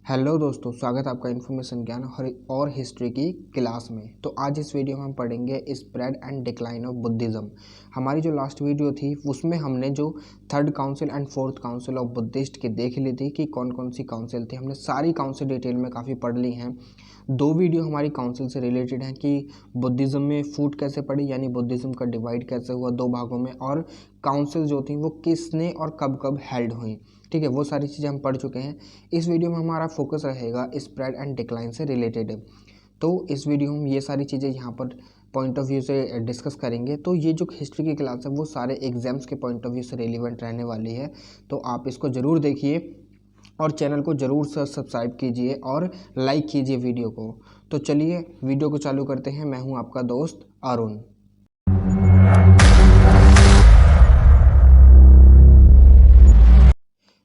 Hello दोस्तों, स्वागत है आपका इन्फॉर्मेशन ज्ञान और हिस्ट्री की क्लास में। तो आज इस वीडियो में हम पढ़ेंगे spread and decline of Buddhism. हमारी जो लास्ट वीडियो थी उसमें हमने जो third council and fourth council of Buddhist की देख ली थी कि कौन कौन सी काउंसिल थी। हमने सारी काउंसिल डिटेल में काफ़ी पढ़ ली हैं। दो वीडियो हमारी काउंसिल से रिलेटेड हैं कि बुद्धिज़्म में फूट कैसे पड़ी, यानी बुद्धिज़्म का डिवाइड कैसे हुआ दो भागों में, और काउंसिल जो थी वो किसने और कब कब हेल्ड हुई। ठीक है, वो सारी चीज़ें हम पढ़ चुके हैं। इस वीडियो में हमारा फोकस रहेगा स्प्रेड एंड डिक्लाइन से रिलेटेड। तो इस वीडियो में ये सारी चीज़ें यहाँ पर पॉइंट ऑफ व्यू से डिस्कस करेंगे। तो ये जो हिस्ट्री की क्लास है वो सारे एग्जाम्स के पॉइंट ऑफ व्यू से रिलेवेंट रहने वाली है। तो आप इसको ज़रूर देखिए और चैनल को ज़रूर सब्सक्राइब कीजिए और लाइक कीजिए वीडियो को। तो चलिए वीडियो को चालू करते हैं। मैं हूँ आपका दोस्त अरुण।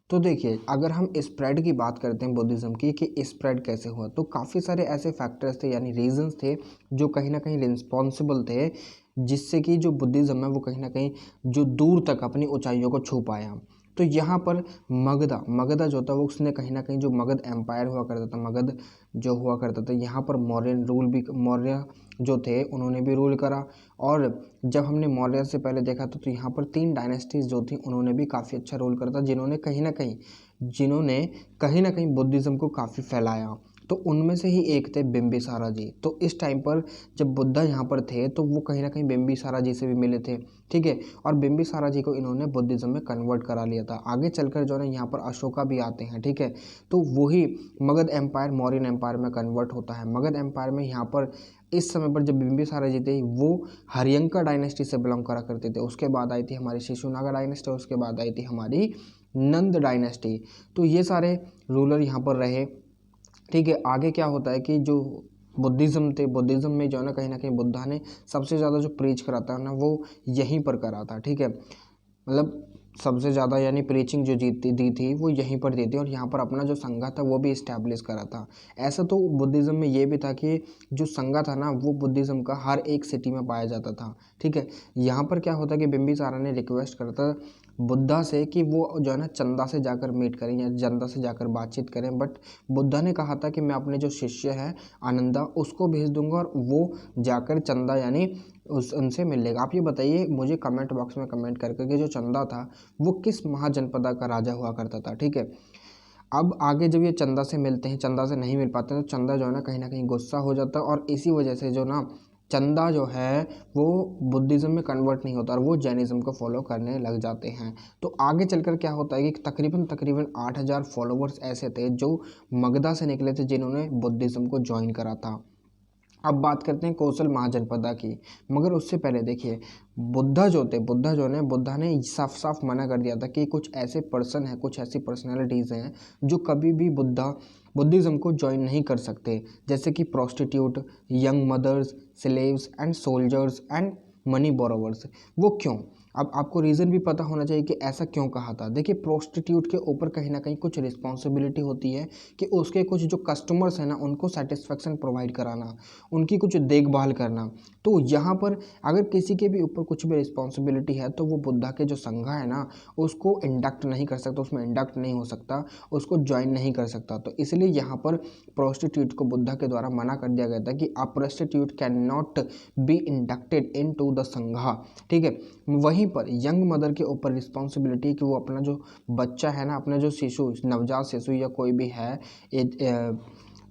तो देखिए, अगर हम स्प्रेड की बात करते हैं बुद्धिज़्म की कि स्प्रेड कैसे हुआ, तो काफ़ी सारे ऐसे फैक्टर्स थे यानी रीजंस थे जो कहीं ना कहीं रिस्पॉन्सिबल थे जिससे कि जो बुद्धिज़्म है वो कहीं ना कहीं जो दूर तक अपनी ऊंचाइयों को छू पाया। तो यहाँ पर मगधा जो था वो उसने कहीं ना कहीं जो मगध एम्पायर हुआ करता था, मगध जो हुआ करता था, यहाँ पर मौर्य जो थे उन्होंने भी रूल करा। और जब हमने मौर्य से पहले देखा था तो यहाँ पर 3 डायनेस्टीज जो थी उन्होंने भी काफ़ी अच्छा रोल करा था, जिन्होंने कहीं ना कहीं बुद्धिज़्म को काफ़ी फैलाया। तो उनमें से ही एक थे बिम्बिसारा जी। तो इस टाइम पर जब बुद्धा यहाँ पर थे तो वो कहीं ना कहीं बिम्बिसारा जी से भी मिले थे। ठीक है, और बिम्बिसारा जी को इन्होंने बुद्धिज़्म में कन्वर्ट करा लिया था। आगे चलकर जो है यहाँ पर अशोका भी आते हैं। ठीक है, तो वही मगध एम्पायर मौर्यन एम्पायर में कन्वर्ट होता है। मगध एम्पायर में यहाँ पर इस समय पर जब बिम्बिसारा जी थे वो हरियंका डायनेस्टी से बिलोंग करा करते थे। उसके बाद आई थी हमारी शिशुनागा डायनेस्टी, उसके बाद आई थी हमारी नंद डायनेस्टी। तो ये सारे रूलर यहाँ पर रहे। ठीक है, आगे क्या होता है कि जो बुद्धिज़्म में जो है ना कहीं बुद्धा ने सबसे ज़्यादा जो प्रीच करा था ना वो यहीं पर करा था। ठीक है, मतलब सबसे ज़्यादा यानी प्रीचिंग जो दी थी वो यहीं पर दी थी, और यहाँ पर अपना जो संघा था वो भी इस्टेब्लिश करा था। ऐसा तो बुद्धिज़्म में ये भी था कि जो संघा था ना वो बुद्धिज़्म का हर एक सिटी में पाया जाता था। ठीक है, यहाँ पर क्या होता है कि बिम्बिसारा ने रिक्वेस्ट करा था बुद्धा से कि वो जो है ना चंदा से जाकर मीट करें या चंदा से जाकर बातचीत करें, बट बुद्धा ने कहा था कि मैं अपने जो शिष्य है आनंदा उसको भेज दूंगा और वो जाकर चंदा यानी उनसे मिल लेगा। आप ये बताइए मुझे कमेंट बॉक्स में कमेंट करके कि जो चंदा था वो किस महाजनपदा का राजा हुआ करता था। ठीक है, अब आगे जब ये चंदा से मिलते हैं, चंदा से नहीं मिल पाते तो चंदा जो है ना कहीं गुस्सा हो जाता है, और इसी वजह से जो ना चंदा जो है वो बुद्धिज़्म में कन्वर्ट नहीं होता और वो जैनिज़्म को फॉलो करने लग जाते हैं। तो आगे चलकर क्या होता है कि तकरीबन 8,000 फॉलोवर्स ऐसे थे जो मगधा से निकले थे जिन्होंने बुद्धिज़्म को ज्वाइन करा था। अब बात करते हैं कौशल महाजनपदा की, मगर उससे पहले देखिए बुद्धा ने साफ साफ मना कर दिया था कि कुछ ऐसे पर्सन हैं, कुछ ऐसी पर्सनैलिटीज़ हैं जो कभी भी बुद्धिज़्म को ज्वाइन नहीं कर सकते, जैसे कि prostitute, young mothers, slaves and soldiers and money borrowers. वो क्यों? अब आपको रीज़न भी पता होना चाहिए कि ऐसा क्यों कहा था। देखिए, प्रोस्टिट्यूट के ऊपर कहीं ना कहीं कुछ रिस्पॉन्सिबिलिटी होती है कि उसके कुछ जो कस्टमर्स हैं ना उनको सेटिस्फेक्शन प्रोवाइड कराना, उनकी कुछ देखभाल करना। तो यहाँ पर अगर किसी के भी ऊपर कुछ भी रिस्पॉन्सिबिलिटी है तो वो बुद्धा के जो संघा है ना उसको इंडक्ट नहीं कर सकता, उसमें इंडक्ट नहीं हो सकता, उसको ज्वाइन नहीं कर सकता। तो इसलिए यहाँ पर प्रोस्टिट्यूट को बुद्धा के द्वारा मना कर दिया गया था कि a prostitute can not be inducted in to the Sangha. ठीक है, वहीं पर यंग मदर के ऊपर रिस्पॉन्सिबिलिटी कि वो अपना जो बच्चा है ना, अपना जो शिशु, नवजात शिशु या कोई भी है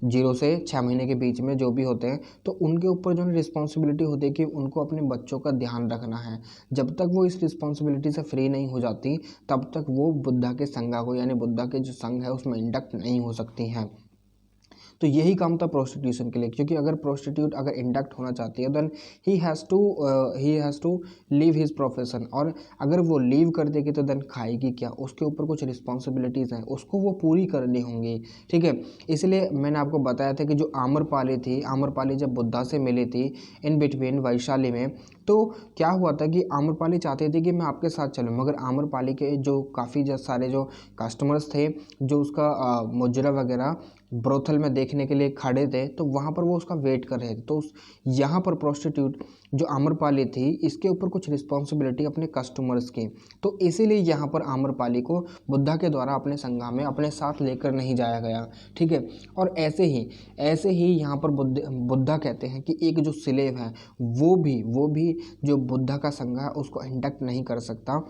0 से 6 महीने के बीच में जो भी होते हैं, तो उनके ऊपर जो है रिस्पॉन्सिबिलिटी होती है कि उनको अपने बच्चों का ध्यान रखना है। जब तक वो इस रिस्पॉन्सिबिलिटी से फ्री नहीं हो जाती तब तक वो बुद्धा के संघा को यानी बुद्धा के जो संघ है उसमें इंडक्ट नहीं हो सकती हैं। तो यही काम था प्रोस्टिट्यूशन के लिए, क्योंकि अगर प्रोस्टिट्यूट अगर इंडक्ट होना चाहती है then he has to leave his profession, और अगर वो लीव कर देगी तो देन खाएगी क्या, उसके ऊपर कुछ रिस्पॉन्सिबिलिटीज़ हैं उसको वो पूरी करनी होंगी। ठीक है, इसलिए मैंने आपको बताया था कि जो आम्रपाली जब बुद्धा से मिली थी इन बिटवीन वैशाली में, तो क्या हुआ था कि आम्रपाली चाहती थी कि मैं आपके साथ चलूँ, मगर आम्रपाली के जो काफ़ी सारे जो कस्टमर्स थे जो उसका मुजरा वगैरह ब्रोथल में देख देखने के लिए खड़े थे, तो वहाँ पर वो उसका वेट कर रहे थे। तो यहाँ पर प्रोस्टिट्यूट जो आम्रपाली थी, इसके ऊपर कुछ रिस्पॉन्सिबिलिटी अपने कस्टमर्स की, तो इसीलिए यहाँ पर आम्रपाली को बुद्धा के द्वारा अपने संगा में अपने साथ लेकर नहीं जाया गया, ठीक है। और ऐसे ही यहाँ पर बुद्धा कहते हैं कि एक जो स्लेव है वो भी जो बुद्धा का संगा है उसको इंडक्ट नहीं कर सकता,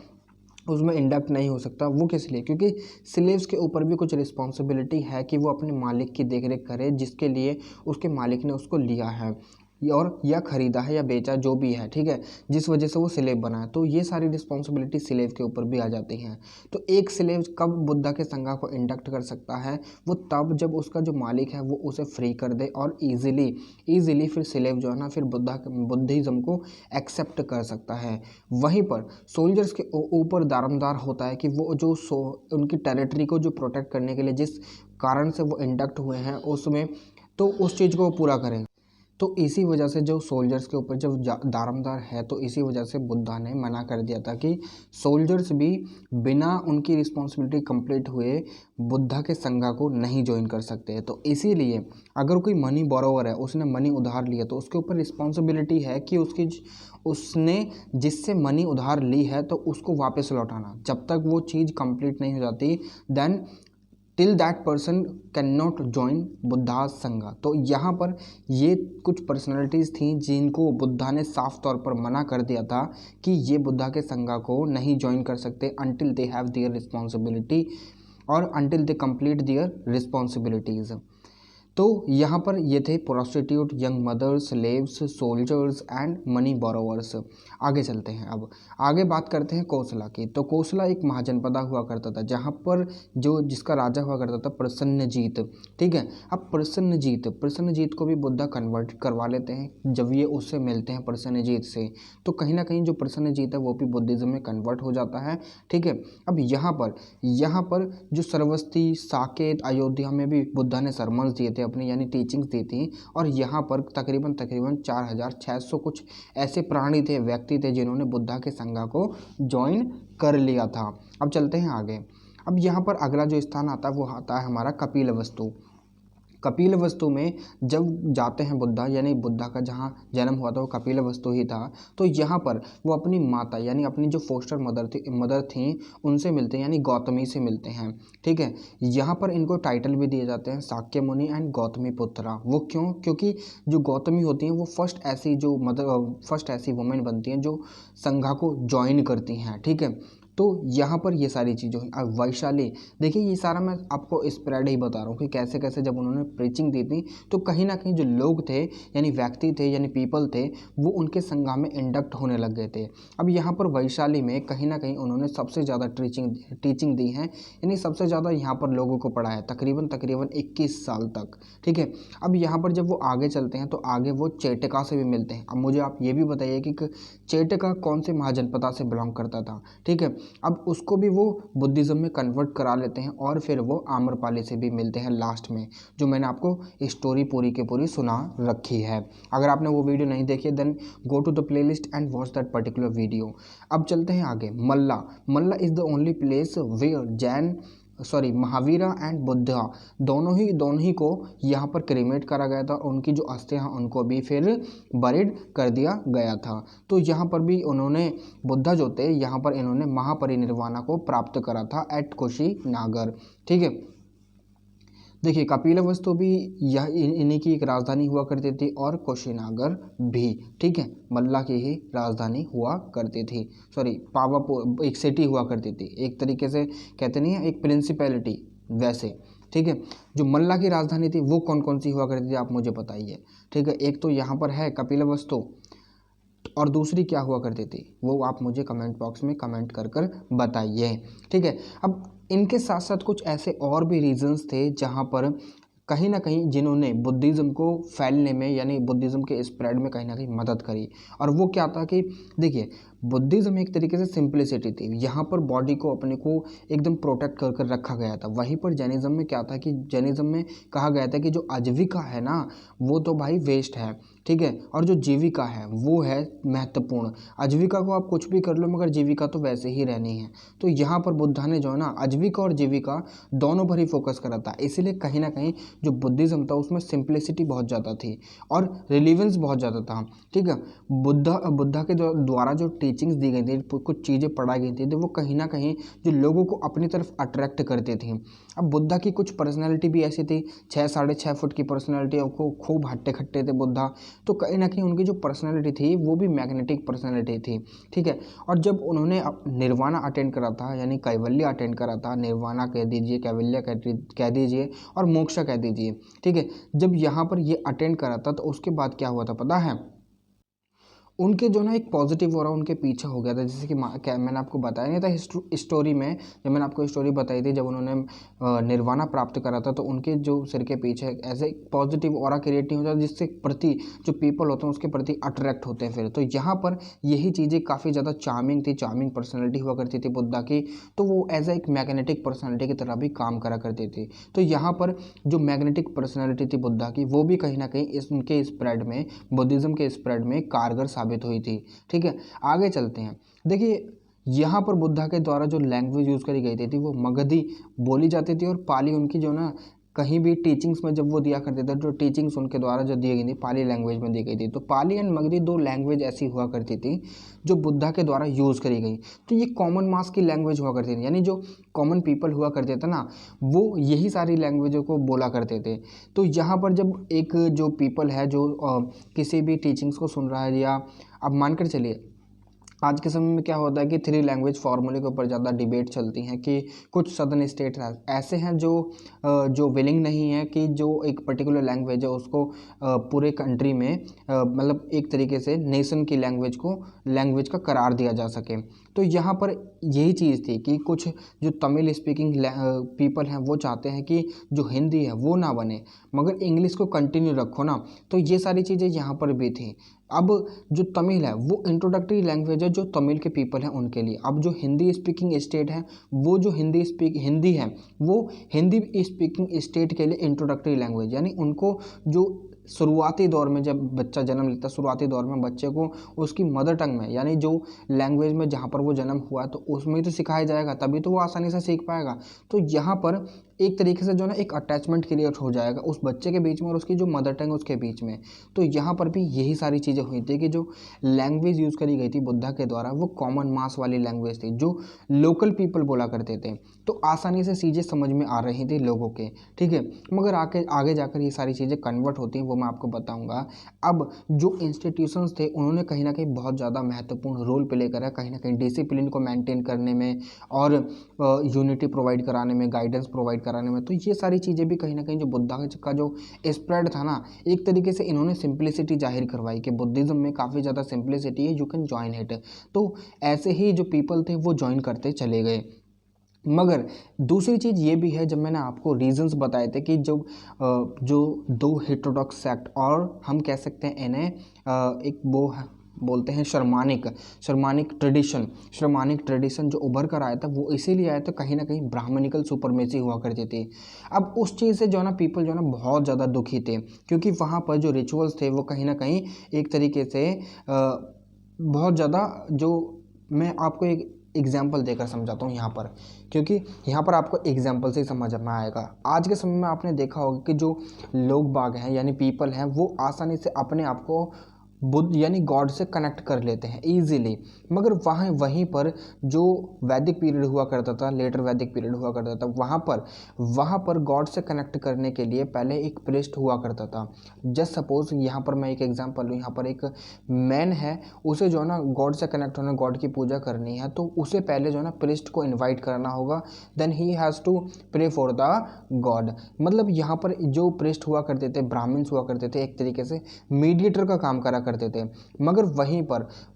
उसमें इंडक्ट नहीं हो सकता। वो किस लिए? क्योंकि स्लेव्स के ऊपर भी कुछ रिस्पॉन्सिबिलिटी है कि वो अपने मालिक की देखरेख करे, जिसके लिए उसके मालिक ने उसको लिया है और या ख़रीदा है या बेचा, जो भी है, ठीक है, जिस वजह से वो स्लेव बना है। तो ये सारी रिस्पॉन्सिबिलिटी स्लेव के ऊपर भी आ जाती हैं। तो एक स्लेव कब बुद्धा के संगा को इंडक्ट कर सकता है? वो तब जब उसका जो मालिक है वो उसे फ्री कर दे और ईजिली फिर स्लेव जो है ना फिर बुद्धिज़्म को एक्सेप्ट कर सकता है। वहीं पर सोल्जर्स के ऊपर दारोमदार होता है कि वो जो उनकी टेरिटरी को जो प्रोटेक्ट करने के लिए जिस कारण से वो इंडक्ट हुए हैं उसमें, तो उस चीज़ को वो पूरा करें। तो इसी वजह से जो सोल्जर्स के ऊपर जब दारोमदार है, तो इसी वजह से बुद्धा ने मना कर दिया था कि सोल्जर्स भी बिना उनकी रिस्पॉन्सिबिलिटी कंप्लीट हुए बुद्धा के संगा को नहीं ज्वाइन कर सकते। तो इसीलिए अगर कोई मनी बोरोवर है, उसने मनी उधार लिया, तो उसके ऊपर रिस्पॉन्सिबिलिटी है कि उसने जिससे मनी उधार ली है तो उसको वापस लौटाना। जब तक वो चीज़ कंप्लीट नहीं हो जाती, then till that person can not join Buddha Sangha. तो यहाँ पर ये कुछ पर्सनैलिटीज़ थी जिनको बुद्धा ने साफ तौर पर मना कर दिया था कि ये बुद्धा के संगा को नहीं ज्वाइन कर सकते until they have their responsibility और until they complete their responsibilities. तो यहाँ पर ये थे prostitute, young mothers, slaves, soldiers and money borrowers. आगे चलते हैं, अब आगे बात करते हैं कोसला की। तो कोसला एक महाजनपदा हुआ करता था जहाँ पर जिसका राजा हुआ करता था प्रसन्नजीत, ठीक है। अब प्रसन्नजीत को भी बुद्धा कन्वर्ट करवा लेते हैं जब ये उससे मिलते हैं प्रसन्नजीत से, तो कहीं ना कहीं जो प्रसन्नजीत है वो भी बुद्धिज़्म में कन्वर्ट हो जाता है, ठीक है। अब यहाँ पर जो सरवस्ती, साकेत, अयोध्या में भी बुद्धा ने सरमन्स दिए थे अपनी, यानी टीचिंग्स दी थी। और यहाँ पर तकरीबन 4600 कुछ ऐसे प्राणी थे, व्यक्ति थे जिन्होंने बुद्धा के संगा को ज्वाइन कर लिया था। अब चलते हैं आगे। अब यहाँ पर अगला जो स्थान आता है वो आता है हमारा कपिलवस्तु। कपिलवस्तु में जब जाते हैं बुद्धा, यानी बुद्धा का जहाँ जन्म हुआ था वो कपिलवस्तु ही था, तो यहाँ पर वो अपनी माता यानी अपनी जो फोस्टर मदर थी उनसे मिलते हैं, यानी गौतमी से मिलते हैं, ठीक है। यहाँ पर इनको टाइटल भी दिए जाते हैं शाक्य मुनि एंड गौतमी पुत्रा। वो क्यों? क्योंकि जो गौतमी होती हैं वो फर्स्ट ऐसी वुमेन बनती हैं जो संघा को ज्वाइन करती हैं, ठीक है। तो यहाँ पर ये सारी चीज़ें हुई। अब वैशाली, देखिए ये सारा मैं आपको स्प्रेड ही बता रहा हूँ कि कैसे कैसे जब उन्होंने प्रीचिंग दी थी तो कहीं ना कहीं जो लोग थे, यानी व्यक्ति थे, यानी पीपल थे, वो उनके संगा में इंडक्ट होने लग गए थे। अब यहाँ पर वैशाली में कहीं ना कहीं उन्होंने सबसे ज़्यादा टीचिंग दी है, यानी सबसे ज़्यादा यहाँ पर लोगों को पढ़ाया तकरीबन 21 साल तक, ठीक है। अब यहाँ पर जब वो आगे चलते हैं तो आगे वो चेटका से भी मिलते हैं। अब मुझे आप ये भी बताइए कि चेटका कौन से महाजनपदा से बिलोंग करता था, ठीक है। अब उसको भी वो बुद्धिज़्म में कन्वर्ट करा लेते हैं और फिर वो आम्रपाली से भी मिलते हैं लास्ट में, जो मैंने आपको स्टोरी पूरी की पूरी सुना रखी है। अगर आपने वो वीडियो नहीं देखी then go to the playlist and watch that particular video. अब चलते हैं आगे। Malla is the only place where Mahavira and Buddha दोनों ही को यहाँ पर क्रीमेट करा गया था। उनकी जो अस्थियां हैं उनको भी फिर बरीड कर दिया गया था। तो यहाँ पर भी उन्होंने बुद्धा जो थे यहाँ पर इन्होंने महापरिनिर्वाणा को प्राप्त करा था एट कुशीनगर, ठीक है। देखिए कपिलवस्तु भी यह इन्हीं की एक राजधानी हुआ करती थी और कुशीनगर भी, ठीक है, मल्ला की ही राजधानी हुआ करती थी। पावापुर एक सिटी हुआ करती थी, एक तरीके से कहते नहीं है एक प्रिंसिपैलिटी वैसे, ठीक है। जो मल्ला की राजधानी थी वो कौन कौन सी हुआ करती थी आप मुझे बताइए, ठीक है। एक तो यहाँ पर है कपिलवस्तु और दूसरी क्या हुआ करती थी वो आप मुझे कमेंट बॉक्स में कमेंट कर बताइए, ठीक है। अब इनके साथ साथ कुछ ऐसे और भी रीजंस थे जहाँ पर कहीं ना कहीं जिन्होंने बुद्धिज़्म को फैलने में, यानी बुद्धिज़्म के स्प्रेड में कहीं ना कहीं मदद करी। और वो क्या था कि देखिए बुद्धिज़्म एक तरीके से सिंप्लिसिटी थी, यहाँ पर बॉडी को अपने को एकदम प्रोटेक्ट कर कर रखा गया था। वहीं पर जैनिज़्म में क्या था कि जैनिज़्म में कहा गया था कि जो आजीविका है ना वो तो भाई वेस्ट है, ठीक है, और जो जीविका है वो है महत्वपूर्ण। आजीविका को आप कुछ भी कर लो मगर जीविका तो वैसे ही रहनी है। तो यहाँ पर बुद्धा ने जो है ना आजीविका और जीविका दोनों पर ही फोकस करा था, इसीलिए कहीं ना कहीं जो बुद्धिज़्म था उसमें सिंप्लिसिटी बहुत ज़्यादा थी और रिलीवेंस बहुत ज़्यादा था, ठीक है। बुद्धा के द्वारा जो टीचिंग्स दी गई थी, कुछ चीज़ें पढ़ाई गई थी, तो वो कहीं ना कहीं जो लोगों को अपनी तरफ अट्रैक्ट करती थी। अब बुद्धा की कुछ पर्सनैलिटी भी ऐसी थी, 6-6.5 फुट की पर्सनैलिटी, को खूब हट्टे खट्टे थे बुद्धा, तो कहीं ना कहीं उनकी जो पर्सनैलिटी थी वो भी मैग्नेटिक पर्सनैलिटी थी, ठीक है। और जब उन्होंने निर्वाणा अटेंड करा था, यानी कैवल्य अटेंड करा था, निर्वाणा कह दीजिए, कैवल्य कह दीजिए और मोक्ष कह दीजिए, ठीक है, जब यहाँ पर ये अटेंड करा था तो उसके बाद क्या हुआ था पता है, उनके जो ना एक पॉजिटिव हो रहा उनके पीछे हो गया था। जैसे कि क्या मैंने आपको बताया नहीं था स्टोरी में, जब मैंने आपको स्टोरी बताई थी, जब उन्होंने निर्वाणा प्राप्त करा था तो उनके जो सिर के पीछे ऐसे पॉजिटिव ऑरा क्रिएट नहीं होता जिससे प्रति जो पीपल होते हैं उसके प्रति अट्रैक्ट होते हैं फिर। तो यहाँ पर यही चीज़ें काफ़ी ज़्यादा चार्मिंग थी, चार्मिंग पर्सनैलिटी हुआ करती थी बुद्धा की, तो वो एज एक मैग्नेटिक पर्सनैलिटी की तरह भी काम करा करती थी। तो यहाँ पर जो मैग्नेटिक पर्सनैलिटी थी बुद्धा की वो भी कहीं ना कहीं उनके स्प्रेड में, बुद्धिज़्म के स्प्रेड में कारगर साबित हुई थी, ठीक है। आगे चलते हैं। देखिए यहाँ पर बुद्धा के द्वारा जो लैंग्वेज यूज़ करी गई थी वो मगधी बोली जाती थी और पाली उनकी जो ना कहीं भी टीचिंग्स में जब वो दिया करते थे, जो टीचिंग्स उनके द्वारा जो दी गई थी पाली लैंग्वेज में दी गई थी। तो पाली एंड मगधी दो लैंग्वेज ऐसी हुआ करती थी जो बुद्धा के द्वारा यूज़ करी गई। तो ये कॉमन मास की लैंग्वेज हुआ करती थी, यानी जो कॉमन पीपल हुआ करते थे ना वो यही सारी लैंग्वेजों को बोला करते थे। तो यहाँ पर जब एक जो पीपल है जो किसी भी टीचिंग्स को सुन रहा है, या अब मानकर चलिए आज के समय में क्या होता है कि 3 लैंग्वेज फार्मूले के ऊपर ज़्यादा डिबेट चलती हैं कि कुछ सदर्न स्टेट ऐसे हैं जो विलिंग नहीं है कि जो एक पर्टिकुलर लैंग्वेज है उसको पूरे कंट्री में मतलब एक तरीके से नेशन की लैंग्वेज का करार दिया जा सके। तो यहाँ पर यही चीज़ थी कि कुछ जो तमिल स्पीकिंग पीपल हैं वो चाहते हैं कि जो हिंदी है वो ना बने मगर इंग्लिश को कंटिन्यू रखो ना, तो ये सारी चीज़ें यहाँ पर भी थी। अब जो तमिल है वो इंट्रोडक्टरी लैंग्वेज है जो तमिल के पीपल हैं उनके लिए। अब जो हिंदी स्पीकिंग स्टेट है वो जो हिंदी है वो हिंदी स्पीकिंग स्टेट के लिए इंट्रोडक्टरी लैंग्वेज, यानी उनको जो शुरुआती दौर में जब बच्चा जन्म लेता है, शुरुआती दौर में बच्चे को उसकी मदर टंग में, यानी जो लैंग्वेज में जहाँ पर वो जन्म हुआ तो उसमें ही तो सिखाया जाएगा, तभी तो वो आसानी से सीख पाएगा। तो यहाँ पर एक तरीके से जो ना एक अटैचमेंट क्रिएट हो जाएगा उस बच्चे के बीच में और उसकी जो मदर टंग है उसके बीच में। तो यहाँ पर भी यही सारी चीज़ें हुई थी कि जो लैंग्वेज यूज़ करी गई थी बुद्धा के द्वारा वो कॉमन मास वाली लैंग्वेज थी जो लोकल पीपल बोला करते थे, तो आसानी से चीज़ें समझ में आ रही थी लोगों के, ठीक है। मगर आगे जाकर ये सारी चीज़ें कन्वर्ट होती हैं वो मैं आपको बताऊँगा। अब जो इंस्टीट्यूशंस थे उन्होंने कहीं ना कहीं बहुत ज़्यादा महत्वपूर्ण रोल प्ले करा, कहीं ना कहीं डिसिप्लिन को मेंटेन करने में और यूनिटी प्रोवाइड कराने में, गाइडेंस प्रोवाइड कराने में। तो ये सारी चीज़ें भी कहीं ना कहीं जो बुद्धा का जो स्प्रेड था ना, एक तरीके से इन्होंने सिंप्लिसिटी जाहिर करवाई कि बुद्धिज़्म में काफ़ी ज़्यादा सिंप्लिसिटी है, यू कैन ज्वाइन इट। तो ऐसे ही जो पीपल थे वो ज्वाइन करते चले गए। मगर दूसरी चीज़ ये भी है, जब मैंने आपको रीजंस बताए थे कि जो दो हेटेरोडॉक्स सेक्ट और हम कह सकते हैं इन्हें एक वो बोलते हैं शर्मानिक ट्रेडिशन जो उभर कर आया था वो इसीलिए आया था कहीं ना कहीं ब्राह्मणिकल सुपरमेसी हुआ करती थी। अब उस चीज़ से जो ना पीपल जो ना बहुत ज़्यादा दुखी थे क्योंकि वहाँ पर जो रिचुअल्स थे वो कहीं ना कहीं एक तरीके से बहुत ज़्यादा, जो मैं आपको एक एग्जाम्पल देकर समझाता हूँ यहाँ पर, क्योंकि यहाँ पर आपको एग्जाम्पल से ही समझ में आएगा। आज के समय में आपने देखा होगा कि जो लोग बाग हैं यानी पीपल हैं वो आसानी से अपने आप को बुद्ध यानी गॉड से कनेक्ट कर लेते हैं ईजीली, मगर वहीं पर जो वैदिक पीरियड हुआ करता था, लेटर वैदिक पीरियड हुआ करता था, वहाँ पर गॉड से कनेक्ट करने के लिए पहले एक प्रीस्ट हुआ करता था। जस्ट सपोज यहाँ पर मैं एक एग्जांपल लूँ, यहाँ पर एक मैन है, उसे जो है ना गॉड से कनेक्ट होना, गॉड की पूजा करनी है, तो उसे पहले जो है ना प्रीस्ट को इन्वाइट करना होगा, then he has to pray for the god. मतलब यहाँ पर जो प्रीस्ट हुआ करते थे, ब्राह्मण्स हुआ करते थे, एक तरीके से मीडिएटर का काम करा करते थे। मगर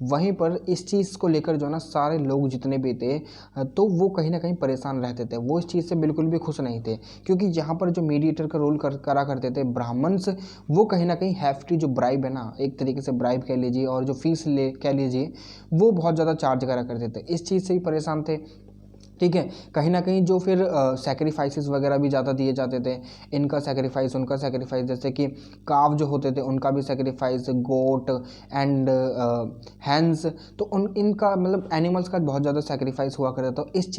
वहीं पर इस चीज़ को लेकर जो है ना सारे लोग जितने भी थे तो वो कहीं ना कहीं परेशान रहते थे, वो इस चीज़ से बिल्कुल भी खुश नहीं थे, क्योंकि यहाँ पर जो मीडिएटर का रोल करा करते थे ब्राह्मण्स, वो कहीं ना कहीं हैफ्टी जो ब्राइब है ना, एक तरीके से ब्राइब कह लीजिए और जो फीस ले कह लीजिए, वो बहुत ज़्यादा चार्ज करा करते थे, इस चीज़ से ही परेशान थे। ठीक है, कहीं ना कहीं जो फिर सेक्रीफाइसेस वगैरह भी ज़्यादा दिए जाते थे, इनका सेक्रीफाइस उनका सेक्रीफाइस, जैसे कि काव जो होते थे उनका भी सेक्रीफाइस, गोट एंड हैंस, तो उन इनका मतलब एनिमल्स का बहुत ज़्यादा सेक्रीफाइस हुआ करता था। तो इस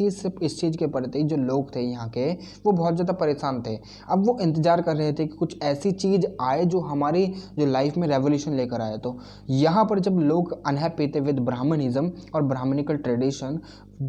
चीज़ के प्रति जो लोग थे यहाँ के, वो बहुत ज़्यादा परेशान थे। अब वो इंतज़ार कर रहे थे कि कुछ ऐसी चीज़ आए जो हमारी जो लाइफ में रेवोल्यूशन लेकर आए। तो यहाँ पर जब लोग अनहैप्पी थे विद ब्राह्मणिज्म और ब्राह्मणिकल ट्रेडिशन,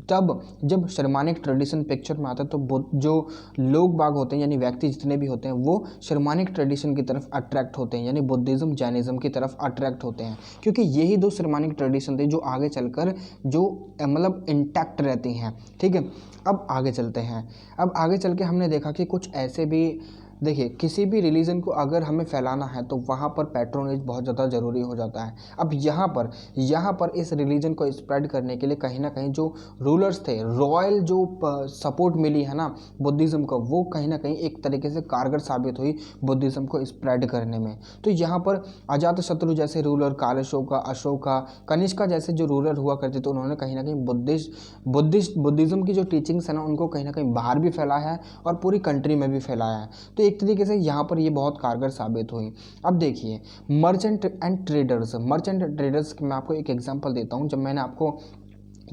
तब जब शर्मानिक ट्रेडिशन पिक्चर में आता है तो जो लोग बाग होते हैं यानी व्यक्ति जितने भी होते हैं वो शर्मानिक ट्रेडिशन की तरफ अट्रैक्ट होते हैं, यानी बुद्धिज़्म जैनिज़्म की तरफ अट्रैक्ट होते हैं, क्योंकि यही दो शर्मानिक ट्रेडिशन थे जो आगे चलकर जो मतलब इंटैक्ट रहती हैं। ठीक है, अब आगे चलते हैं। अब आगे चल के हमने देखा कि कुछ ऐसे भी, देखिए किसी भी रिलीजन को अगर हमें फैलाना है तो वहाँ पर पैट्रोनेज बहुत ज़्यादा ज़रूरी हो जाता है। अब यहाँ पर इस रिलीजन को स्प्रेड करने के लिए कहीं ना कहीं जो रूलर्स थे, रॉयल जो सपोर्ट मिली है ना बुद्धिज़्म को, वो कहीं ना कहीं एक तरीके से कारगर साबित हुई बुद्धिज़्म को स्प्रेड करने में। तो यहाँ पर अजातशत्रु जैसे रूलर, कालशोका, अशोका, कनिष्का जैसे जो रूलर हुआ करते थे, उन्होंने कहीं ना कहीं बुद्धिज़्म की जो टीचिंग्स है ना उनको कहीं ना कहीं बाहर भी फैलाया है और पूरी कंट्री में भी फैलाया है। तो एक तरीके से यहाँ पर ये बहुत कारगर साबित हुई। अब देखिए मर्चेंट एंड ट्रेडर्स की मैं आपको एक एग्जांपल देता हूँ। जब मैंने आपको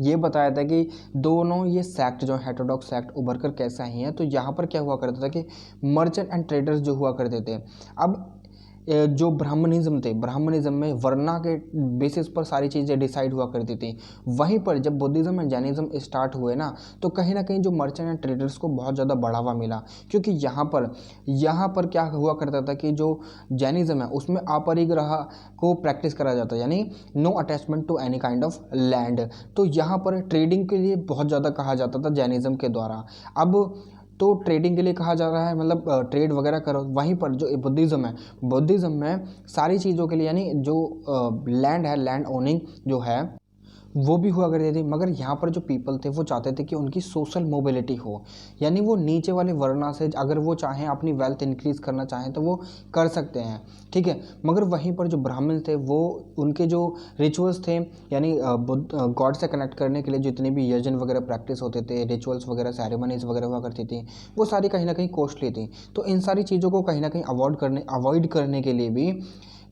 ये बताया था कि दोनों ये सेक्ट जो हेटेरोडॉक्स सेक्ट उभर कर कैसा ही है, तो यहाँ पर क्या हुआ करता था कि मर्चेंट एंड ट्रेडर्स जो हुआ करते थे, अब जो ब्राह्मणिज्म थे, ब्राह्मणिज्म में वर्णा के बेसिस पर सारी चीज़ें डिसाइड हुआ करती थी। वहीं पर जब बुद्धिज़्म एंड जैनिज़्म स्टार्ट हुए ना, तो कहीं ना कहीं जो मर्चेंट एंड ट्रेडर्स को बहुत ज़्यादा बढ़ावा मिला, क्योंकि यहाँ पर क्या हुआ करता था कि जो जैनिज़्म है उसमें अपरिग्रह को प्रैक्टिस करा जाता है, यानी no attachment to any kind of land. तो यहाँ पर ट्रेडिंग के लिए बहुत ज़्यादा कहा जाता था जैनिज़्म के द्वारा। अब तो ट्रेडिंग के लिए कहा जा रहा है, मतलब ट्रेड वगैरह करो। वहीं पर जो बुद्धिज़्म है, बुद्धिज़्म में सारी चीज़ों के लिए यानी जो लैंड है, लैंड ओनिंग जो है वो भी हुआ करती थी। मगर यहाँ पर जो पीपल थे वो चाहते थे कि उनकी सोशल मोबिलिटी हो, यानी वो नीचे वाले वर्णा से अगर वो चाहें अपनी वेल्थ इंक्रीज़ करना चाहें तो वो कर सकते हैं। ठीक है, मगर वहीं पर जो ब्राह्मण थे वो उनके जो रिचुअल्स थे, यानी गॉड से कनेक्ट करने के लिए जितने भी यजन वगैरह प्रैक्टिस होते थे, रिचुअल्स वगैरह, सेरेमनीज वगैरह हुआ करती थी, वो सारी कहीं ना कहीं कॉस्टली थी। तो इन सारी चीज़ों को कहीं ना कहीं अवॉइड करने के लिए भी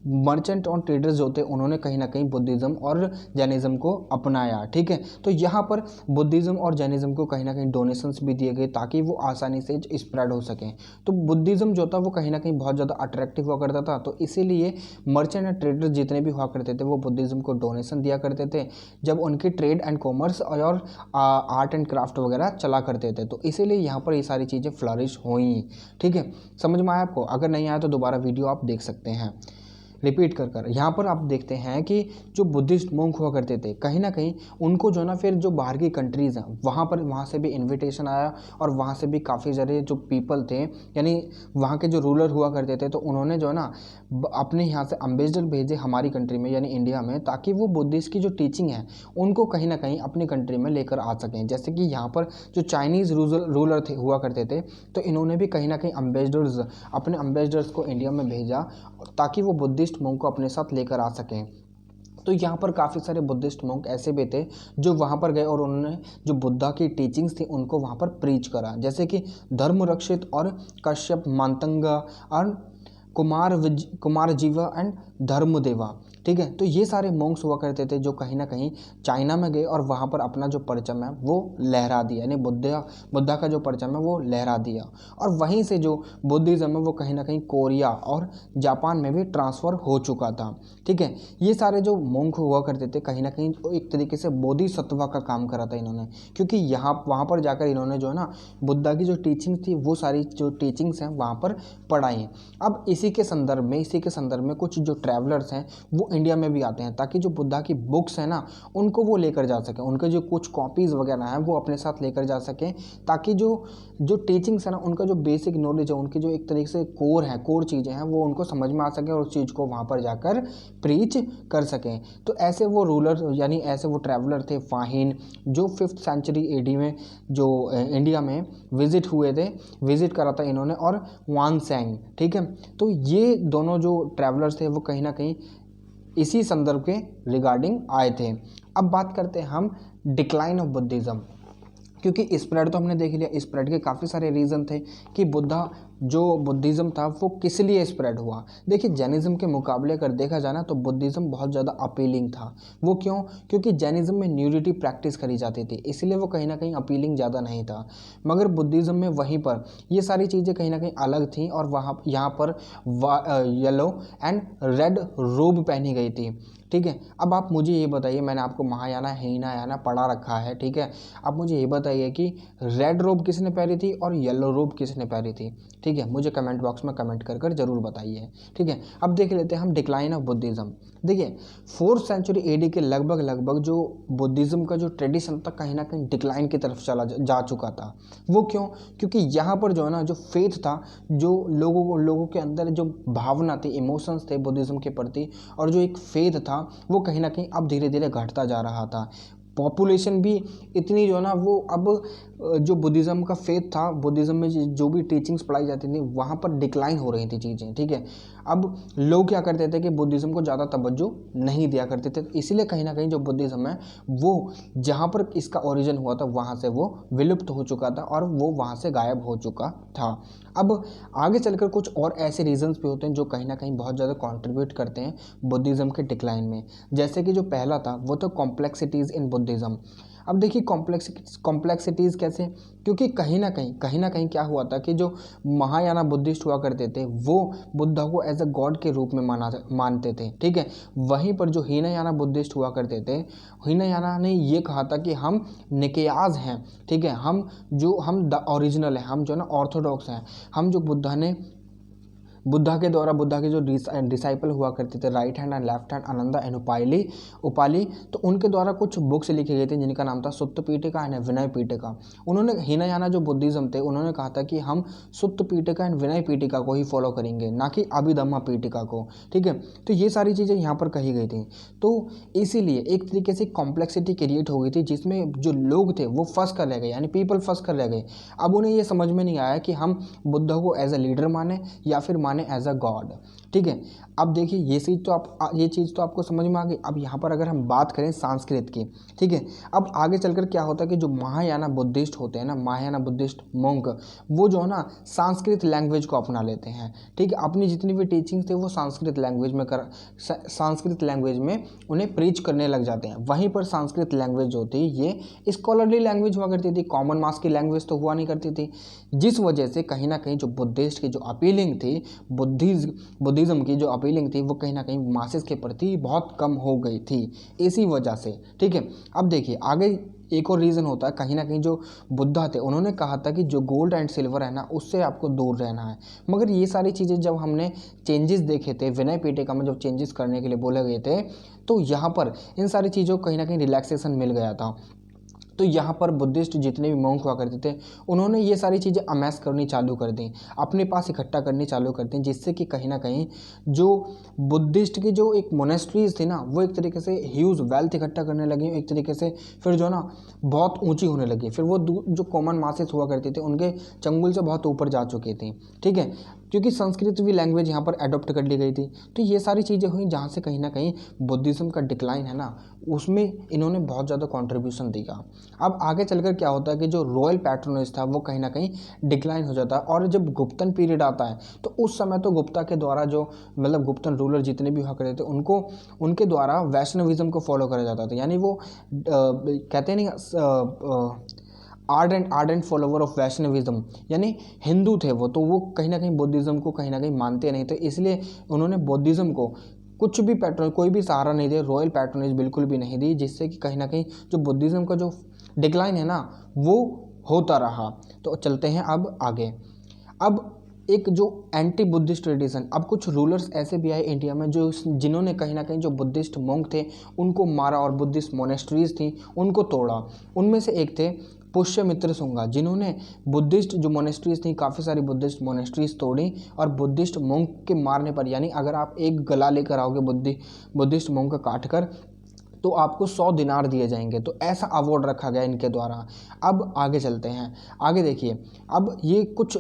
मर्चेंट और ट्रेडर्स जो थे उन्होंने कहीं ना कहीं बुद्धिज़्म और जैनिज़्म को अपनाया। ठीक है, तो यहाँ पर बुद्धिज़्म और जैनिज़्म को कहीं ना कहीं डोनेशंस भी दिए गए ताकि वो आसानी से स्प्रेड हो सकें। तो बुद्धिज़्म जो था वो कहीं ना कहीं बहुत ज़्यादा अट्रैक्टिव हुआ करता था, तो इसीलिए मर्चेंट एंड ट्रेडर्स जितने भी हुआ करते थे वो बुद्धिज़्म को डोनेशन दिया करते थे जब उनकी ट्रेड एंड कॉमर्स और आर्ट एंड क्राफ्ट वगैरह चला करते थे। तो इसीलिए यहाँ पर ये सारी चीज़ें फ्लरिश हुई। ठीक है, समझ में आया आपको? अगर नहीं आया तो दोबारा वीडियो आप देख सकते हैं रिपीट कर यहाँ पर आप देखते हैं कि जो बुद्धिस्ट मोंक हुआ करते थे कहीं ना कहीं उनको जो ना फिर जो बाहर की कंट्रीज़ हैं वहाँ से भी इनविटेशन आया और वहाँ से भी काफ़ी सारे जो पीपल थे यानी वहाँ के जो रूलर हुआ करते थे तो उन्होंने जो है ना अपने यहाँ से अम्बेसडर भेजे हमारी कंट्री में यानी इंडिया में, ताकि वो बुद्धिस्ट की जो टीचिंग है उनको कहीं ना कहीं अपनी कंट्री में लेकर आ सकें। जैसे कि यहाँ पर जो चाइनीज़ रूलर थे हुआ करते थे तो इन्होंने भी कहीं ना कहीं अपने अम्बेसडर्स को इंडिया में भेजा ताकि वो बुद्धिस्ट मोंक को अपने साथ लेकर आ सकें। तो यहाँ पर काफ़ी सारे बुद्धिस्ट मोंक ऐसे भी थे जो वहाँ पर गए और उन्होंने जो बुद्धा की टीचिंग्स थी उनको वहाँ पर प्रीच करा, जैसे कि धर्मरक्षित और कश्यप, मांतंगा और कुमार जीवा एंड धर्मदेवा। ठीक है, तो ये सारे मोंक्स हुआ करते थे जो कहीं ना कहीं चाइना में गए और वहाँ पर अपना जो परचम है वो लहरा दिया, यानी बुद्धा का जो परचम है वो लहरा दिया। और वहीं से जो बुद्धिज़्म है वो कहीं ना कहीं कोरिया और जापान में भी ट्रांसफ़र हो चुका था। ठीक है, ये सारे जो मोंक हुआ करते थे कहीं ना कहीं एक तरीके से बोधिसत्व का काम करा था इन्होंने, क्योंकि वहाँ पर जाकर इन्होंने जो है ना बुद्धा की जो टीचिंग थी वो सारी जो टीचिंग्स हैं वहाँ पर पढ़ाई। अब इसी के संदर्भ में कुछ जो ट्रैवलर्स हैं वो इंडिया में भी आते हैं, ताकि जो बुद्धा की बुक्स हैं ना उनको वो लेकर जा सकें, उनके जो कुछ कॉपीज़ वगैरह हैं वो अपने साथ लेकर जा सकें, ताकि जो जो टीचिंग्स है ना, उनका जो बेसिक नॉलेज है, उनकी जो एक तरीके से कोर चीज़ें हैं वो उनको समझ में आ सके और उस चीज़ को वहाँ पर जाकर प्रीच कर सकें। तो ऐसे वो रूलर यानी ऐसे वो ट्रैवलर थे फाहिन, जो 5th सेंचुरी AD में जो इंडिया में विज़िट करा था इन्होंने, और वानसेंग, ठीक है। तो ये दोनों जो ट्रैवलर्स थे वो कहीं ना कहीं इसी संदर्भ के रिगार्डिंग आए थे। अब बात करते हैं हम डिक्लाइन ऑफ बुद्धिज़्म, क्योंकि स्प्रेड तो हमने देख लिया, स्प्रेड के काफ़ी सारे रीज़न थे कि जो बुद्धिज़्म था वो किस लिए स्प्रेड हुआ। देखिए जैनिज़्म के मुकाबले अगर देखा जाए ना तो बुद्धिज़्म बहुत ज़्यादा अपीलिंग था। वो क्यों? क्योंकि जैनिज़्म में न्यूडिटी प्रैक्टिस करी जाती थी, इसलिए वो कहीं ना कहीं अपीलिंग ज़्यादा नहीं था। मगर बुद्धिज़्म में वहीं पर ये सारी चीज़ें कहीं ना कहीं अलग थी, और यहाँ पर येलो एंड रेड रोब पहनी गई थी, ठीक है। अब आप मुझे ये बताइए, मैंने आपको महायाना हीनायाना पढ़ा रखा है, ठीक है। अब मुझे ये बताइए कि रेड रोब किसने पहनी थी और येलो रोब किसने पहनी थी, ठीक है। मुझे कमेंट बॉक्स में कमेंट कर ज़रूर बताइए, ठीक है। अब देख लेते हैं हम डिक्लाइन ऑफ बुद्धिज़्म। देखिए 4th सेंचुरी AD के लगभग जो बुद्धिज़्म का जो ट्रेडिशन था कहीं ना कहीं डिक्लाइन की तरफ जा चुका था। वो क्यों? क्योंकि यहाँ पर जो है ना जो फेथ था, जो लोगों के अंदर जो भावना थी, इमोशंस थे बुद्धिज़्म के प्रति, और जो एक फेथ था वो कहीं ना कहीं अब धीरे धीरे घटता जा रहा था। पॉपुलेशन भी इतनी जो है ना वो अब जो बुद्धिज़्म का फेथ था, बुद्धिज़्म में जो भी टीचिंग्स पढ़ाई जाती थी वहाँ पर डिक्लाइन हो रही थी चीज़ें, ठीक है। अब लोग क्या करते थे कि बुद्धिज़्म को ज़्यादा तवज्जो नहीं दिया करते थे, इसीलिए कहीं ना कहीं जो बुद्धिज़्म है वो जहाँ पर इसका ओरिजिन हुआ था वहाँ से वो विलुप्त हो चुका था और वो वहाँ से गायब हो चुका था। अब आगे चलकर कुछ और ऐसे रीजंस भी होते हैं जो कहीं ना कहीं बहुत ज़्यादा कंट्रीब्यूट करते हैं बुद्धिज़्म के डिक्लाइन में। जैसे कि जो पहला था वो तो कॉम्प्लेक्सिटीज़ इन बुद्धिज़्म। अब देखिए कॉम्प्लेक्सिटीज़ कैसे? क्योंकि कहीं ना कहीं क्या हुआ था कि जो महायाना बुद्धिस्ट हुआ करते थे वो बुद्धा को एज अ गॉड के रूप में मानते थे, ठीक है। वहीं पर जो हीनयाना बुद्धिस्ट हुआ करते थे, हीनयाना ने ये कहा था कि हम निकेयाज हैं, ठीक है। हम द ओरिजिनल है, हम जो ना ऑर्थोडॉक्स हैं, हम जो बुद्धा के जो डिसाइपल हुआ करते थे, right hand and left hand Ananda and Upali, तो उनके द्वारा कुछ बुक्स लिखी गई थी जिनका नाम था सुत्त पीठिका एंड विनय पीठिका। उन्होंने हीनयाना जो बुद्धिज्म थे उन्होंने कहा था कि हम सुत्त पीठिका एंड विनय पीठिका को ही फॉलो करेंगे, ना कि अभिधम्मा पीठिका को, ठीक है। तो ये सारी चीज़ें यहाँ पर कही गई थी। तो इसीलिए एक तरीके से कॉम्प्लेक्सिटी क्रिएट हो गई थी जिसमें जो लोग थे वो फंस कर रह गए, यानी पीपल फंस कर रह गए। अब उन्हें ये समझ में नहीं आया कि हम बुद्धा को एज अ लीडर माने या फिर माने एज अ गॉड, ठीक है। अब देखिए ये चीज़ तो आपको समझ में आ गई। अब यहाँ पर अगर हम बात करें संस्कृत की, ठीक है। अब आगे चलकर क्या होता है कि जो महायाना बुद्धिस्ट होते हैं ना, महायाना बुद्धिस्ट मोंक, वो जो है ना संस्कृत लैंग्वेज को अपना लेते हैं, ठीक है। अपनी जितनी भी टीचिंग थे वो संस्कृत लैंग्वेज में उन्हें प्रीच करने लग जाते हैं। वहीं पर संस्कृत लैंग्वेज जो थी ये स्कॉलरली लैंग्वेज हुआ करती थी, कॉमन मास की लैंग्वेज तो हुआ नहीं करती थी, जिस वजह से कहीं ना कहीं जो बुद्धिस्ट की जो अपीलिंग थी, बुद्धिज़्म की जो अपीलिंग थी वो कहीं ना कहीं मासेस के प्रति बहुत कम हो गई थी इसी वजह से, ठीक है। अब देखिए आगे एक और रीज़न होता है, कहीं ना कहीं जो बुद्धा थे उन्होंने कहा था कि जो गोल्ड एंड सिल्वर है ना उससे आपको दूर रहना है। मगर ये सारी चीज़ें जब हमने चेंजेस देखे थे विनय पीठिका में, जब चेंजेस करने के लिए बोले गए थे तो यहाँ पर इन सारी चीज़ों को कहीं ना कहीं रिलैक्सेशन मिल गया था। तो यहाँ पर बुद्धिस्ट जितने भी मॉन्क हुआ करते थे उन्होंने ये सारी चीज़ें अमेस करनी चालू कर दी, अपने पास इकट्ठा करनी चालू कर दी, जिससे कि कहीं ना कहीं जो बुद्धिस्ट की जो एक मोनेस्ट्रीज थी ना वो एक तरीके से ह्यूज वेल्थ इकट्ठा करने लगी, एक तरीके से फिर जो ना बहुत ऊंची होने लगी, फिर वो जो कॉमन मासेस हुआ करती थी उनके चंगुल से बहुत ऊपर जा चुकी थी, ठीक है। क्योंकि संस्कृत भी लैंग्वेज यहाँ पर अडॉप्ट कर ली गई थी। तो ये सारी चीज़ें हुई जहाँ से कहीं ना कहीं बुद्धिज़्म का डिक्लाइन है ना उसमें इन्होंने बहुत ज़्यादा कंट्रीब्यूशन दिया। अब आगे चलकर क्या होता है कि जो रॉयल पैट्रोनेज था वो कहीं ना कहीं डिक्लाइन हो जाता है, और जब गुप्तन पीरियड आता है तो उस समय तो गुप्ता के द्वारा जो मतलब गुप्तन रूलर जितने भी हुआ करते थे उनके द्वारा वैष्णविज्म को फॉलो करा जाता था, यानी वो कहते नहीं आर्डेंट फॉलोवर ऑफ वैष्णविज्म, यानी हिंदू थे वो, तो वो कहीं ना कहीं बुद्धिज़्म को कहीं ना कहीं मानते नहीं थे, इसलिए उन्होंने बुद्धिज़्म को कुछ भी कोई भी सहारा नहीं दिया, रॉयल पैट्रोनेज बिल्कुल भी नहीं दी, जिससे कि कहीं ना कहीं जो बुद्धिज़्म का जो डिक्लाइन है ना वो होता रहा। तो चलते हैं अब आगे। अब एक जो एंटी बुद्धिस्ट ट्रेडिशन, अब कुछ रूलर्स ऐसे भी आए इंडिया में जो जिन्होंने कहीं ना कहीं जो बुद्धिस्ट मोंक थे उनको मारा और बुद्धिस्ट मोनेस्ट्रीज थी उनको तोड़ा। उनमें से एक थे पुष्यमित्र शुंगा, जिन्होंने बुद्धिस्ट जो मोनेस्ट्रीज थी, काफ़ी सारी बुद्धिस्ट मोनेस्ट्रीज तोड़ी और बुद्धिस्ट मोंक के मारने पर, यानी अगर आप एक गला लेकर आओगे बुद्धिस्ट मोंक का काट कर तो आपको 100 दिनार दिए जाएंगे। तो ऐसा अवार्ड रखा गया इनके द्वारा। अब आगे चलते हैं, आगे देखिए। अब ये कुछ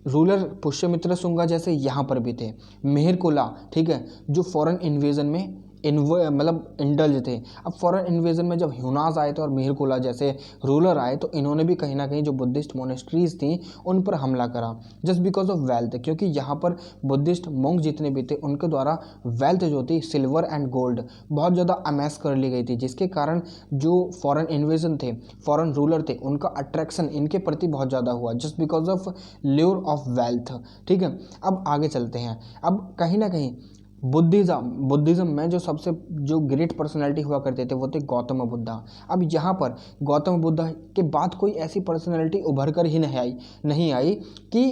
रूलर पुष्यमित्र शुंगा जैसे यहाँ पर भी थे, मेहरकुला, ठीक है, जो फॉरेन इन्वेजन में मतलब इंडल्ज थे। अब फॉरेन इन्वेजन में जब ह्यूनास आए थे और मेहरकुला जैसे रूलर आए तो इन्होंने भी कहीं ना कहीं जो बुद्धिस्ट मोनेस्ट्रीज थी उन पर हमला करा, जस्ट बिकॉज ऑफ वेल्थ, क्योंकि यहाँ पर बुद्धिस्ट मोंक जितने भी थे उनके द्वारा वेल्थ जो थी सिल्वर एंड गोल्ड बहुत ज़्यादा अमेस कर ली गई थी, जिसके कारण जो फॉरेन इन्वेजन थे, फॉरेन रूलर थे, उनका अट्रैक्शन इनके प्रति बहुत ज़्यादा हुआ, just because of lure of wealth. ठीक है, अब आगे चलते हैं। अब कहीं ना कहीं बुद्धिज़्म में जो सबसे जो ग्रेट पर्सनैलिटी हुआ करते थे वो थे गौतम बुद्धा। अब यहाँ पर गौतम बुद्धा के बाद कोई ऐसी पर्सनैलिटी उभर कर ही नहीं आई कि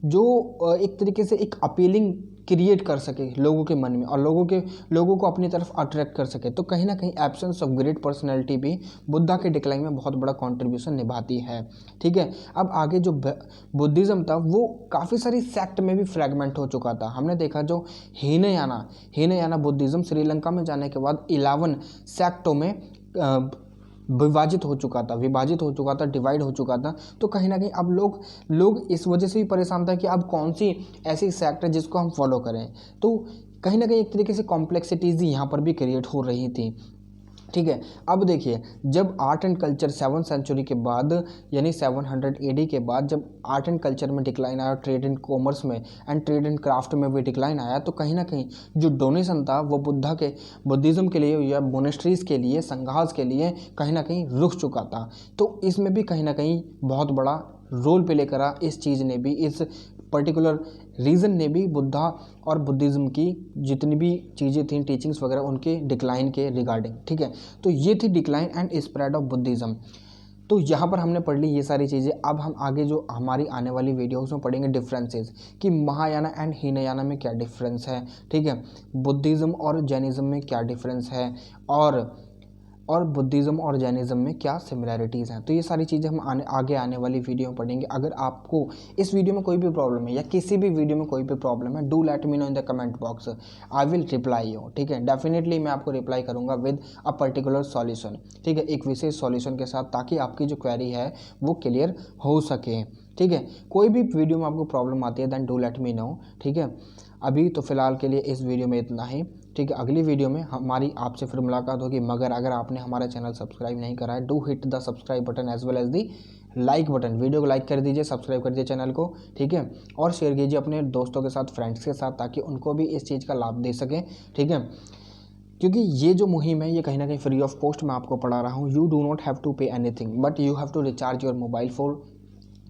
जो एक तरीके से एक अपीलिंग क्रिएट कर सके लोगों के मन में और लोगों को अपनी तरफ अट्रैक्ट कर सके। तो कहीं ना कहीं एब्सेंस ऑफ ग्रेट पर्सनैलिटी भी बुद्धा के डिक्लाइन में बहुत बड़ा कंट्रीब्यूशन निभाती है। ठीक है, अब आगे जो बुद्धिज़्म था वो काफ़ी सारी सेक्ट में भी फ्रैगमेंट हो चुका था। हमने देखा जो हीनयाना बुद्धिज़्म श्रीलंका में जाने के बाद 11 सेक्टों में विभाजित हो चुका था, डिवाइड हो चुका था। तो कहीं ना कहीं अब लोग इस वजह से भी परेशान था कि अब कौन सी ऐसी सेक्ट है जिसको हम फॉलो करें। तो कहीं ना कहीं एक तरीके से कॉम्प्लेक्सिटीज़ यहाँ पर भी क्रिएट हो रही थी। ठीक है, अब देखिए जब art and culture 7th century के बाद यानी 700 AD के बाद जब आर्ट एंड कल्चर में डिक्लाइन आया, ट्रेड एंड कॉमर्स में एंड ट्रेड एंड क्राफ्ट में भी डिक्लाइन आया, तो कहीं ना कहीं जो डोनेशन था वो बुद्धिज़्म के लिए या मोनेस्ट्रीज़ के लिए, संघास के लिए कहीं ना कहीं रुक चुका था। तो इसमें भी कहीं ना कहीं बहुत बड़ा रोल प्ले करा इस चीज़ ने भी, इस पर्टिकुलर रीज़न ने भी बुद्धा और बुद्धिज़्म की जितनी भी चीज़ें थी, टीचिंग्स वगैरह, उनके डिक्लाइन के रिगार्डिंग। ठीक है, तो ये थी decline and spread of Buddhism. तो यहाँ पर हमने पढ़ ली ये सारी चीज़ें। अब हम आगे जो हमारी आने वाली वीडियोस में पढ़ेंगे डिफरेंसेस कि महायाना एंड हीनयाना में क्या डिफरेंस है। ठीक है, बुद्धिज़्म और जैनिज़्म में क्या डिफरेंस है और बुद्धिज़्म और जैनिज़्म में क्या सिमिलैरिटीज़ हैं। तो ये सारी चीज़ें हम आगे आने वाली वीडियो में पढ़ेंगे। अगर आपको इस वीडियो में कोई भी प्रॉब्लम है या किसी भी वीडियो में कोई भी प्रॉब्लम है, do let me no in the comment box, I will reply you. ठीक है, डेफिनेटली मैं आपको रिप्लाई करूँगा विद अ पर्टिकुलर सॉल्यूशन। ठीक है, एक विशेष सॉल्यूशन के साथ, ताकि आपकी जो क्वेरी है वो क्लियर हो सके। ठीक है, कोई भी वीडियो में आपको प्रॉब्लम आती है then do let me know. ठीक है, अभी तो फ़िलहाल के लिए इस वीडियो में इतना ही। ठीक है, अगली वीडियो में हमारी आपसे फिर मुलाकात होगी। मगर अगर आपने हमारा चैनल सब्सक्राइब नहीं करा है, do hit the subscribe button as well as the like button. Video को लाइक कर दीजिए, सब्सक्राइब कर दीजिए चैनल को। ठीक है, और शेयर कीजिए अपने दोस्तों के साथ, फ्रेंड्स के साथ, ताकि उनको भी इस चीज़ का लाभ दे सकें। ठीक है, क्योंकि ये जो मुहिम है ये कहीं ना कहीं फ्री ऑफ कॉस्ट मैं आपको पढ़ा रहा हूँ। You do not have to pay anything, but you have to recharge your mobile for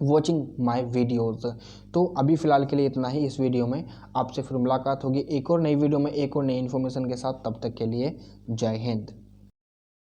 watching my videos. तो अभी फ़िलहाल के लिए इतना ही। इस वीडियो में आपसे फिर मुलाकात होगी एक और नई वीडियो में एक और नई इन्फॉर्मेशन के साथ। तब तक के लिए जय हिंद।